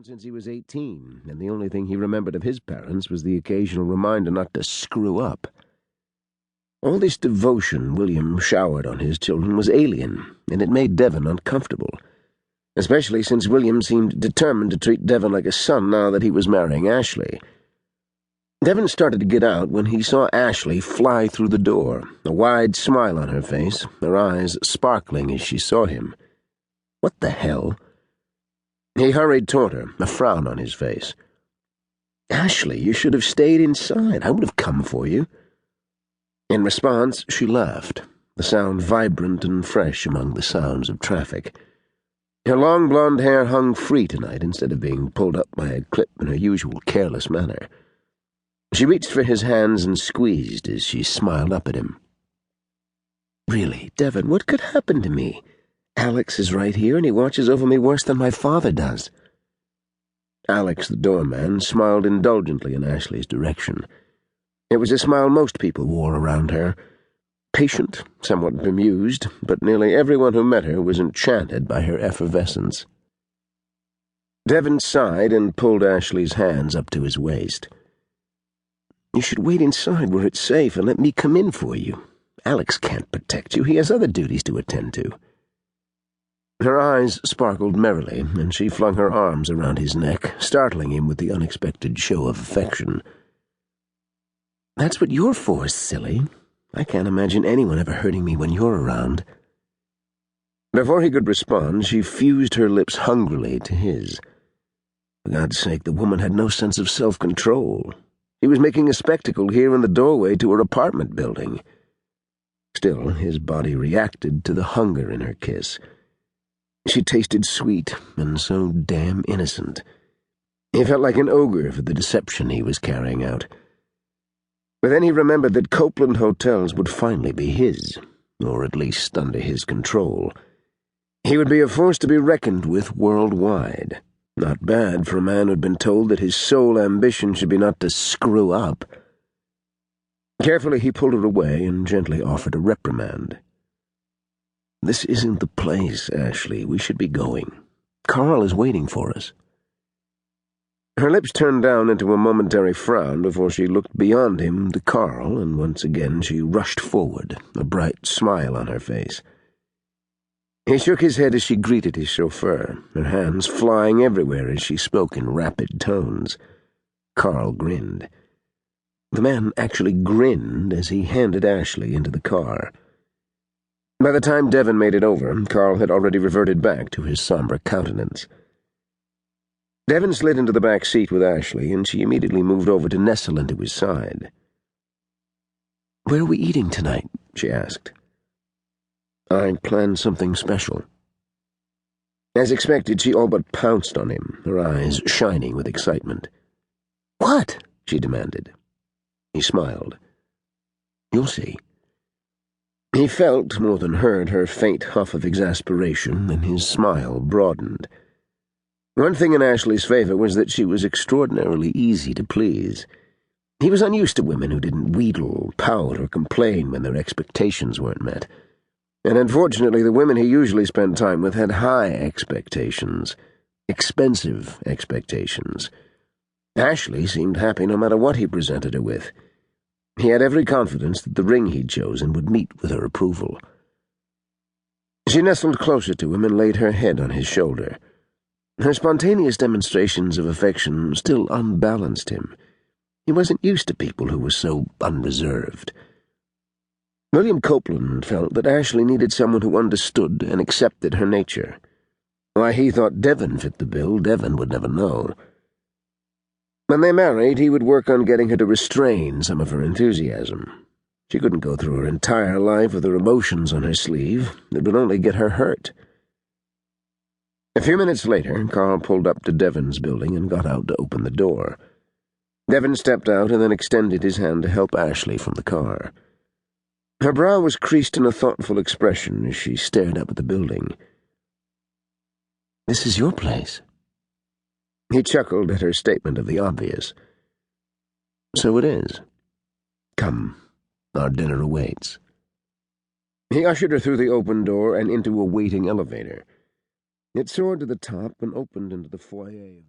Devon since he was 18, and the only thing he remembered of his parents was the occasional reminder not to screw up. All this devotion William showered on his children was alien, and it made Devon uncomfortable, especially since William seemed determined to treat Devon like a son now that he was marrying Ashley. Devon started to get out when he saw Ashley fly through the door, a wide smile on her face, her eyes sparkling as she saw him. What the hell? He hurried toward her, a frown on his face. "Ashley, you should have stayed inside. I would have come for you." In response, she laughed, the sound vibrant and fresh among the sounds of traffic. Her long blonde hair hung free tonight instead of being pulled up by a clip in her usual careless manner. She reached for his hands and squeezed as she smiled up at him. "Really, Devon, what could happen to me? Alex is right here, and he watches over me worse than my father does." Alex, the doorman, smiled indulgently in Ashley's direction. It was a smile most people wore around her. Patient, somewhat bemused, but nearly everyone who met her was enchanted by her effervescence. Devon sighed and pulled Ashley's hands up to his waist. "You should wait inside where it's safe and let me come in for you. Alex can't protect you. He has other duties to attend to." Her eyes sparkled merrily, and she flung her arms around his neck, startling him with the unexpected show of affection. "That's what you're for, silly. I can't imagine anyone ever hurting me when you're around." Before he could respond, she fused her lips hungrily to his. For God's sake, the woman had no sense of self-control. He was making a spectacle here in the doorway to her apartment building. Still, his body reacted to the hunger in her kiss. She tasted sweet and so damn innocent. He felt like an ogre for the deception he was carrying out. But then he remembered that Copeland hotels would finally be his, or at least under his control. He would be a force to be reckoned with worldwide. Not bad for a man who'd been told that his sole ambition should be not to screw up. Carefully he pulled her away and gently offered a reprimand. "This isn't the place, Ashley. We should be going. Carl is waiting for us." Her lips turned down into a momentary frown before she looked beyond him to Carl, and once again she rushed forward, a bright smile on her face. He shook his head as she greeted his chauffeur, her hands flying everywhere as she spoke in rapid tones. Carl grinned. The man actually grinned as he handed Ashley into the car. By the time Devon made it over, Carl had already reverted back to his somber countenance. Devon slid into the back seat with Ashley, and she immediately moved over to nestle into his side. "Where are we eating tonight?" she asked. "I planned something special." As expected, she all but pounced on him, her eyes shining with excitement. "What?" she demanded. He smiled. "You'll see." He felt, more than heard, her faint huff of exasperation, and his smile broadened. One thing in Ashley's favor was that she was extraordinarily easy to please. He was unused to women who didn't wheedle, pout, or complain when their expectations weren't met. And unfortunately, the women he usually spent time with had high expectations, expensive expectations. Ashley seemed happy no matter what he presented her with. He had every confidence that the ring he'd chosen would meet with her approval. She nestled closer to him and laid her head on his shoulder. Her spontaneous demonstrations of affection still unbalanced him. He wasn't used to people who were so unreserved. William Copeland felt that Ashley needed someone who understood and accepted her nature. Why he thought Devon fit the bill, Devon would never know. When they married, he would work on getting her to restrain some of her enthusiasm. She couldn't go through her entire life with her emotions on her sleeve. It would only get her hurt. A few minutes later, Carl pulled up to Devon's building and got out to open the door. Devon stepped out and then extended his hand to help Ashley from the car. Her brow was creased in a thoughtful expression as she stared up at the building. "This is your place." He chuckled at her statement of the obvious. "So it is. Come, our dinner awaits." He ushered her through the open door and into a waiting elevator. It soared to the top and opened into the foyer.